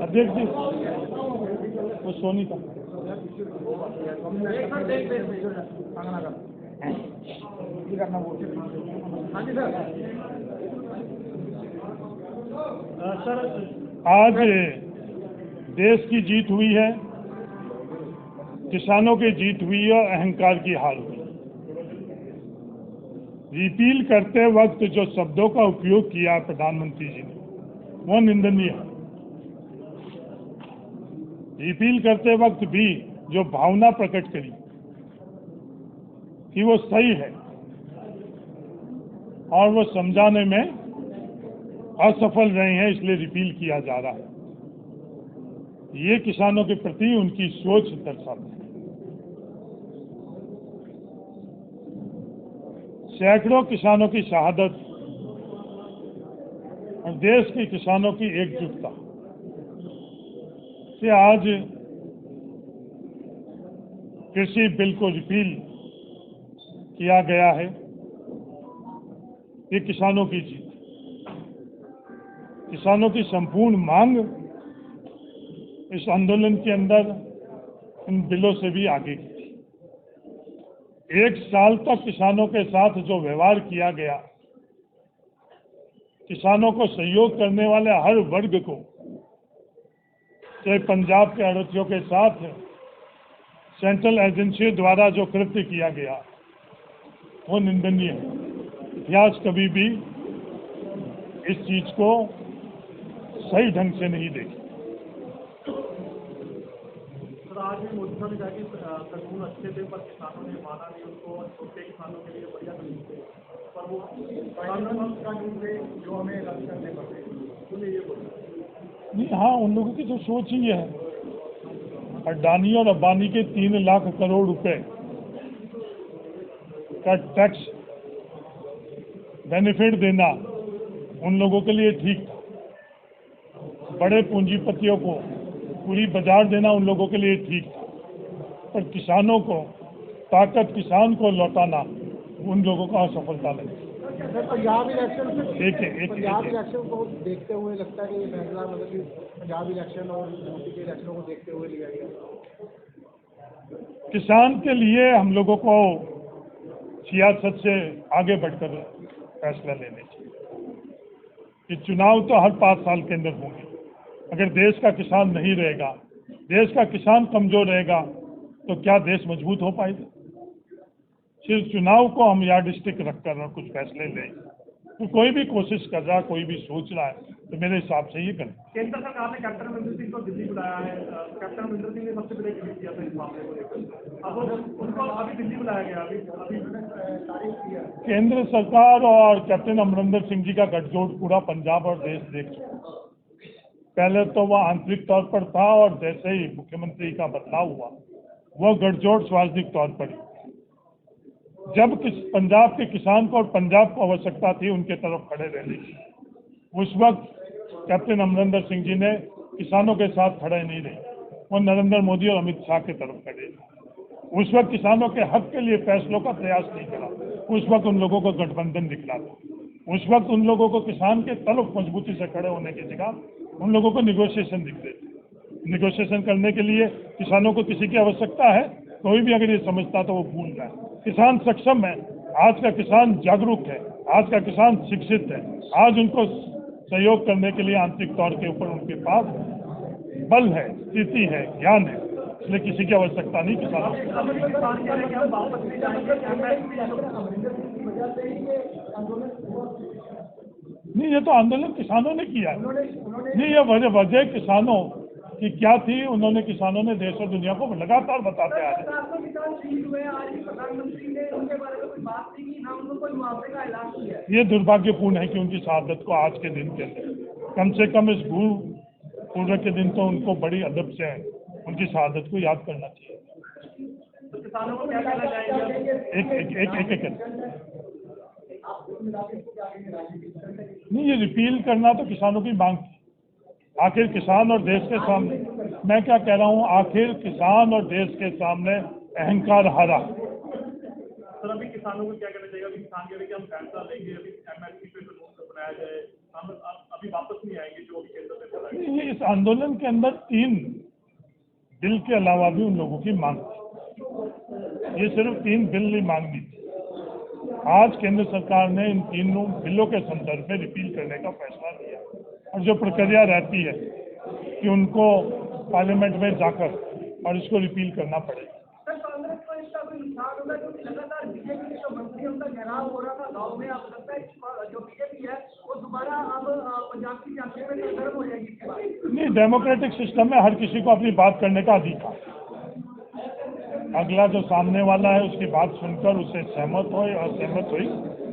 अध्यक्ष जी वो सोनी का आज देश की जीत हुई है, किसानों की जीत हुई है और अहंकार की हार हुई। रिपील करते वक्त जो शब्दों का उपयोग किया प्रधानमंत्री जी ने वो निंदनीय है। रिपील करते वक्त भी जो भावना प्रकट करी कि वो सही है और वो समझाने में असफल रहे हैं, इसलिए रिपील किया जा रहा है। ये किसानों के प्रति उनकी सोच दर्शाता है। सैकड़ों किसानों की शहादत और देश के किसानों की एकजुटता से आज कृषि बिल को रिपील किया गया है। ये किसानों की जीत, किसानों की संपूर्ण मांग इस आंदोलन के अंदर इन बिलों से भी आगे की थी। 1 साल तक किसानों के साथ जो व्यवहार किया गया, किसानों को सहयोग करने वाले हर वर्ग को, चाहे पंजाब के आड़तियों के साथ सेंट्रल एजेंसी द्वारा जो कृत्य किया गया वो निंदनीय है। इतिहास कभी भी इस चीज को सही ढंग से नहीं देखी। आज भी मोदी साहब ने कहा कि कानून अच्छे थे पर किसानों ने माना नहीं उनको, छोटे किसानों के लिए बढ़िया कानून थे पर वो कानून थे जो हमें रद्द करने पड़ते उन्हें ये बोला नहीं। हाँ, उन लोगों की तो सोच ही है। अडानी और अंबानी के 3 लाख करोड़ रुपए का टैक्स बेनिफिट देना उन लोगों के लिए ठीक था। बड़े पूंजीपतियों को पूरी बाजार देना उन लोगों के लिए ठीक था, पर किसानों को ताकत, किसान को लौटाना उन लोगों को असफलता लगी। पंजाब इलेक्शन को देखते हुए लगता है कि ये फैसला मतलब कि पंजाब इलेक्शन और यूपी के इलेक्शनों को देखते हुए लिया गया। किसान के लिए हम लोगों को सियासत से आगे बढ़कर फैसला लेने चाहिए। ये चुनाव तो हर 5 साल के अंदर होंगे। अगर देश का किसान नहीं रहेगा, देश का किसान कमजोर रहेगा, तो क्या देश मजबूत हो पाएगा? सिर्फ चुनाव को हम यार्डस्टिक रखकर कुछ फैसले लें, तो कोई भी कोशिश कर रहा है, कोई भी सोच रहा है, तो मेरे हिसाब से ये करें। केंद्र सरकार ने कैप्टन अमरिंदर सिंह को दिल्ली बुलाया है। कैप्टन अमरिंदर सिंह ने सबसे पहले ट्वीट किया था इस मामले को लेकर। अब उनको अभी दिल्ली बुलाया गया, अभी तारीख किया। केंद्र सरकार और कैप्टन अमरिंदर सिंह जी का गठजोड़ पूरा पंजाब और देश देख चुका। पहले तो वह आंतरिक तौर पर था और जैसे ही मुख्यमंत्री का बदलाव हुआ वह गठजोड़ सार्वजनिक तौर पर ही। जब पंजाब के किसान को और पंजाब को आवश्यकता थी उनके तरफ खड़े रहने की, उस वक्त कैप्टन अमरिंदर सिंह जी ने किसानों के साथ खड़े नहीं रहे, वो नरेंद्र मोदी और अमित शाह की तरफ खड़े। उस वक्त किसानों के हक के लिए फैसलों का प्रयास नहीं करा। उस वक्त उन लोगों को गठबंधन दिखला था। उस वक्त उन लोगों को किसान के तरफ मजबूती से खड़े होने की जगह उन लोगों को निगोशिएशन दिख रहे थे। निगोशिएशन करने के लिए किसानों को किसी की आवश्यकता है, कोई भी अगर ये समझता तो वो भूल रहा है। किसान सक्षम है, आज का किसान जागरूक है, आज का किसान शिक्षित है। आज उनको सहयोग करने के लिए आंतरिक तौर के ऊपर उनके पास बल है, स्थिति है, ज्ञान है, इसलिए किसी की आवश्यकता नहीं किसानों की। नहीं, ये तो आंदोलन किसानों ने किया है। नहीं, ये वजह किसानों की क्या थी, उन्होंने किसानों ने देश और दुनिया को लगातार बताते आ रहे हैं। ये दुर्भाग्यपूर्ण है कि उनकी शहादत को आज के दिन के अंदर, कम से कम इस गुरु पूर्णिमा के दिन तो उनको बड़ी अदब से उनकी शहादत को याद करना चाहिए। नहीं, ये रिपील करना तो किसानों की मांग थी। आखिर किसान और देश के सामने, मैं क्या कह रहा हूँ, आखिर किसान और देश के सामने अहंकार हारा। सर अभी किसानों को क्या कहना चाहिए? अभी किसान कह रहे कि हम फैसला लेंगे, अभी MSP पे कानून बनाया जाए, हम अभी वापस नहीं आएंगे जो अभी केंद्र में चला है। इस आंदोलन के अंदर 3 बिल के अलावा भी उन लोगों की मांग थी। ये सिर्फ 3 बिल नहीं मांगनी थी। आज केंद्र सरकार ने इन तीनों बिलों के संदर्भ में रिपील करने का फैसला लिया और जो प्रक्रिया रहती है कि उनको पार्लियामेंट में जाकर और इसको रिपील करना पड़ेगा। सर, कांग्रेस को इसका कोई नुकसान होगा क्योंकि लगातार बीजेपी के जो मंत्रियों का घेराव हो रहा था गाँव में, अब लगता है जो बीजेपी है वो दोबारा अब पंजाब की सियासत में सरगर्म हो जाएगी इसके बाद? नहीं, डेमोक्रेटिक सिस्टम में हर किसी को अपनी बात करने का अधिकार। अगला जो सामने वाला है उसकी बात सुनकर उससे सहमत हो या असहमत हुई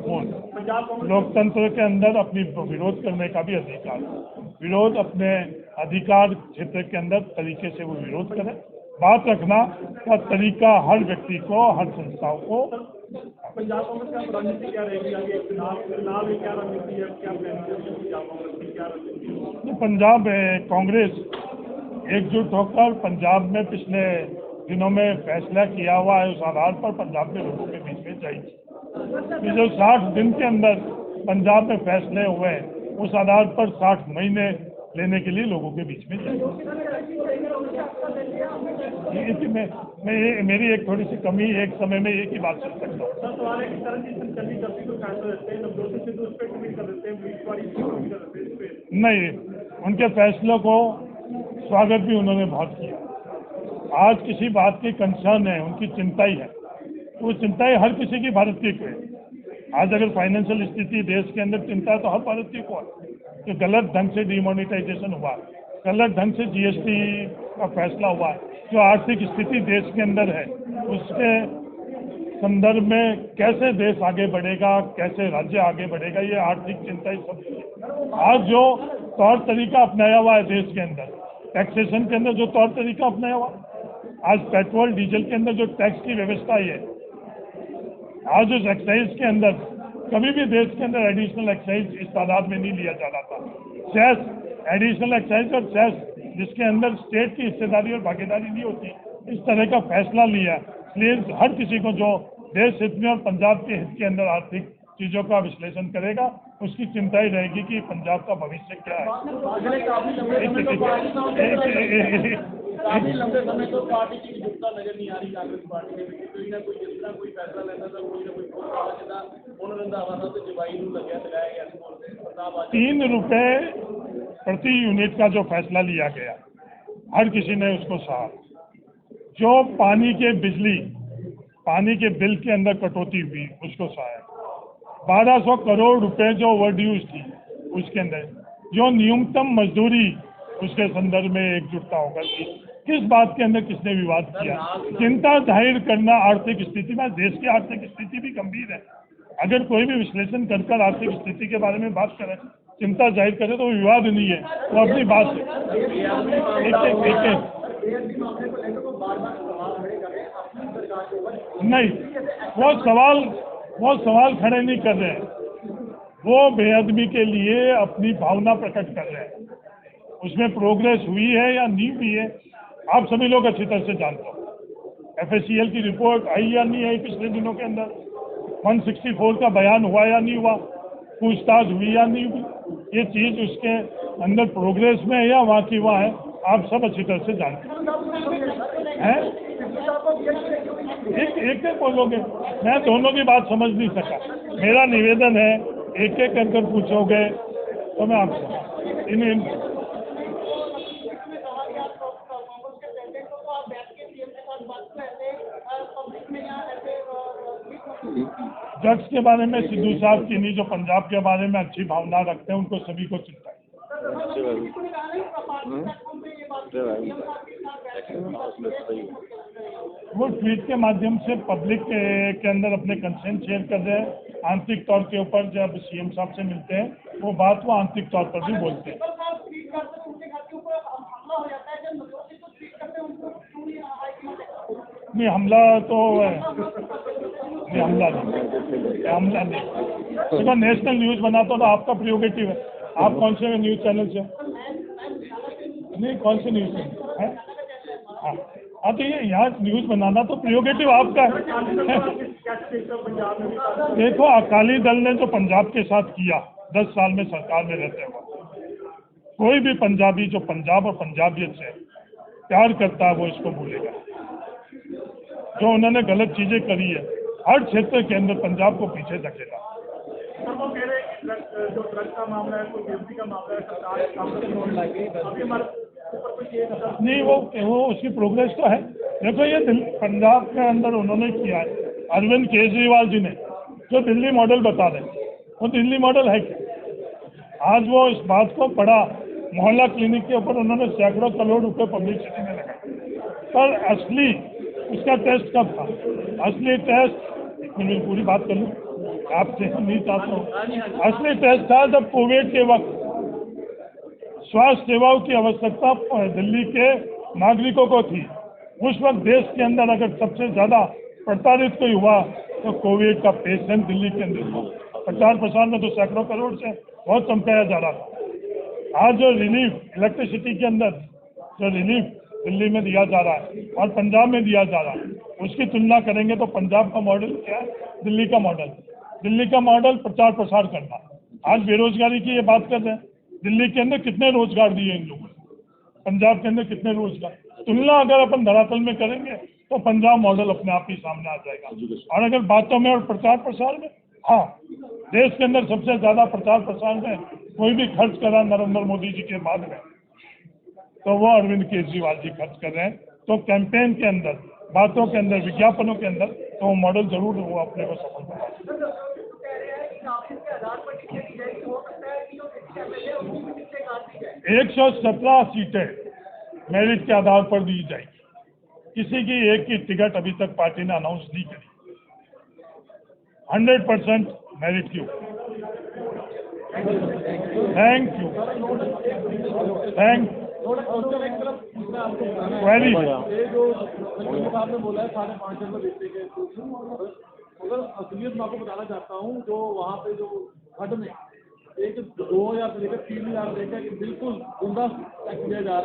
हो। लोकतंत्र के अंदर अपनी विरोध करने का भी अधिकार है। विरोध अपने अधिकार क्षेत्र के अंदर तरीके से वो विरोध करें। बात रखना का तरीका हर व्यक्ति को, हर संस्थाओं को। पंजाब कांग्रेस का रणनीति क्या रहेगी आगे? चुनाव में क्या रणनीति है, क्या प्लान है पंजाब कांग्रेस की, क्या रणनीति है? पंजाब कांग्रेस एकजुट होकर पंजाब में पिछले दिनों में फैसला किया हुआ है, उस आधार पर पंजाब के लोगों के बीच में जाएगी। ये जो 60 दिन के अंदर पंजाब में फैसले हुए हैं, उस आधार पर 60 महीने लेने के लिए लोगों के बीच में जाएगी। मेरी एक थोड़ी सी कमी, एक समय में एक ही बात कर सकता हूँ। सर सवाल है कि तरनजीत चन्नी जब भी कोई फैसला लेते हैं, नवजोत सिद्धू उस पर ट्वीट कर देते हैं, ट्वीट कर देते हैं। नहीं, उनके फैसलों को स्वागत भी उन्होंने बहुत किया। आज किसी बात की कंसर्न है, उनकी चिंता ही है, वो चिंता ही हर किसी की भारतीय को है। आज अगर फाइनेंशियल स्थिति देश के अंदर चिंता है तो हर भारतीय को है कि गलत ढंग से डिमोनेटाइजेशन हुआ, गलत ढंग से GST का फैसला हुआ, जो आर्थिक स्थिति देश के अंदर है उसके संदर्भ में कैसे देश आगे बढ़ेगा, कैसे राज्य आगे बढ़ेगा, ये आर्थिक चिंता ही सब। आज जो तौर तरीका अपनाया हुआ है देश के अंदर, टैक्सेशन के अंदर जो तौर तरीका अपनाया हुआ, आज पेट्रोल डीजल के अंदर जो टैक्स की व्यवस्था है, आज उस एक्साइज के अंदर कभी भी देश के अंदर एडिशनल एक्साइज इस तादाद में नहीं लिया जा रहा था। सेस, एडिशनल एक्साइज और सेस जिसके अंदर स्टेट की हिस्सेदारी और भागीदारी नहीं होती, इस तरह का फैसला लिया। इसलिए हर किसी को जो देश हित में और पंजाब के हित के अंदर आर्थिक चीजों का विश्लेषण करेगा, उसकी चिंता ही रहेगी कि पंजाब का भविष्य क्या है। काफी लंबे समय तो पार्टी की एकजुटता नजर नहीं आ रही कांग्रेस पार्टी के ਵਿੱਚ कोई ना कोई जिस तरह कोई फैसला लेता था, कोई ना कोई बहुत ਜਿੱਦਾਂ ਹੁਣ ਰੰਧਾਵਾ ਸਾਹਿਬ ਤੇ ਜਵਾਈ ਨੂੰ ਲਗਾਇਆ ਗਿਆ ਸੀ ਬੋਲਦੇ ਪ੍ਰਤਾਪ ਆ 3 रुपए प्रति यूनिट का जो फैसला लिया गया, हर किसी ने उसको सहा। जो पानी के बिजली, पानी के बिल के अंदर कटौती हुई उसको सहाया। 1200 करोड़ रुपए जो ओवरड्यूज थी उसके अंदर, जो न्यूनतम मजदूरी उसके संदर्भ में एकजुटता होकर थी। किस बात के अंदर किसने विवाद किया? चिंता जाहिर करना आर्थिक स्थिति में, देश की आर्थिक स्थिति भी गंभीर है। अगर कोई भी विश्लेषण कर आर्थिक स्थिति के बारे में बात करे, चिंता जाहिर करे, तो विवाद नहीं है, वो अपनी बात है। नहीं, वो सवाल खड़े नहीं कर रहे हैं, वो बेअदबी के लिए अपनी भावना प्रकट कर रहे हैं। उसमें प्रोग्रेस हुई है या नहीं हुई है, आप सभी लोग अच्छी तरह से जानते हो। FACL की रिपोर्ट आई या नहीं आई पिछले दिनों के अंदर, 164 का बयान हुआ या नहीं हुआ, पूछताछ हुई या नहीं हुई, ये चीज उसके अंदर प्रोग्रेस में है या वहाँ की वहाँ है, आप सब अच्छी तरह से जानते हैं। एक बोलोगे, मैं दोनों की बात समझ नहीं सका। मेरा निवेदन है, एक एक कर पूछोगे तो मैं आपसे इन ड्रग्स के बारे में सिद्धू साहब की नहीं, जो पंजाब के बारे में अच्छी भावना रखते हैं, उनको सभी को चिंता है। वो ट्वीट के माध्यम से पब्लिक के अंदर अपने कंसर्न शेयर कर रहे हैं। आंतरिक तौर के ऊपर जब CM साहब से मिलते हैं, वो बात वो आंतरिक तौर पर भी बोलते हैं। नहीं, हमला तो हमला नहीं। देखो, नेशनल न्यूज बनाता तो आपका प्रियोगेटिव है। आप कौन से न्यूज चैनल से? नहीं, कौन से न्यूज चैनल है? हाँ, तो ये यहाँ न्यूज बनाना तो प्रियोगेटिव आपका है। क्या स्टेट ऑफ पंजाब में भी देखो, अकाली दल ने जो पंजाब के साथ किया 10 साल में सरकार में रहते हुए, कोई भी पंजाबी जो पंजाब और पंजाबियत से प्यार करता है वो इसको भूलेगा। जो उन्होंने गलत चीजें करी है हर क्षेत्र के अंदर पंजाब को पीछे धकेला। सर वो कह रहे हैं कि जो ड्रग का मामला है, कोई गिरफ्ती का मामला है, सरकार अभी हमारे ऊपर कोई केस नहीं, वो उसकी प्रोग्रेस तो है। देखो, ये पंजाब के अंदर उन्होंने किया है, अरविंद केजरीवाल जी ने जो दिल्ली मॉडल बता रहे, वो दिल्ली मॉडल है क्या? आज वो इस बात को पढ़ा, मोहल्ला क्लिनिक के ऊपर उन्होंने सैकड़ों करोड़ रुपए पब्लिसिटी में लगाए, पर असली उसका टेस्ट कब था? असली टेस्ट, एक मिनट पूरी बात कर लूँ आपसे, हम नहीं चाहता हूँ। असली टेस्ट था जब कोविड के वक्त स्वास्थ्य सेवाओं की आवश्यकता दिल्ली के नागरिकों को थी। उस वक्त देश के अंदर अगर सबसे ज्यादा प्रताड़ित कोई हुआ तो कोविड का पेशेंट दिल्ली के अंदर था। प्रचार प्रसार में तो सैकड़ों करोड़ से बहुत चमकाया जा रहा था। आज जो रिलीफ इलेक्ट्रिसिटी के अंदर जो रिलीफ दिल्ली में दिया जा रहा है और पंजाब में दिया जा रहा है, उसकी तुलना करेंगे तो पंजाब का मॉडल क्या है, दिल्ली का मॉडल। दिल्ली का मॉडल प्रचार प्रसार करना। आज बेरोजगारी की ये बात कर रहे हैं, दिल्ली के अंदर कितने रोजगार दिए इन लोगों ने, पंजाब के अंदर कितने रोजगार? तुलना अगर अपन धरातल में करेंगे तो पंजाब मॉडल अपने आप ही सामने आ जाएगा। और अगर बातों में और प्रचार प्रसार में, हाँ, देश के अंदर सबसे ज्यादा प्रचार प्रसार में कोई भी खर्च करा नरेंद्र मोदी जी के बाद में तो वो अरविंद केजरीवाल जी खर्च कर रहे हैं। तो कैंपेन के अंदर, बातों के अंदर, विज्ञापनों के अंदर तो वो मॉडल जरूर वो अपने को सफल बना। कह रहे हैं कि नाम के आधार पर टिकट दी जाएगी, हो सकता है कि जो एमएलए उनको भी टिकटें काट दी जाए। 117 सीटें मेरिट के आधार पर दी जाएगी। किसी की एक की टिकट अभी तक पार्टी ने अनाउंस नहीं करी। 100% मेरिट के ऊपर। Thank you. वेरी ये जो आपने बोला है 5.5 में बेचने के, अगर असलियत मैं आपको बताना चाहता हूँ, जो वहाँ पे जो खड में एक 2000 से लेकर 3000 लेकर बिल्कुल गुंडा किया जा रहा है।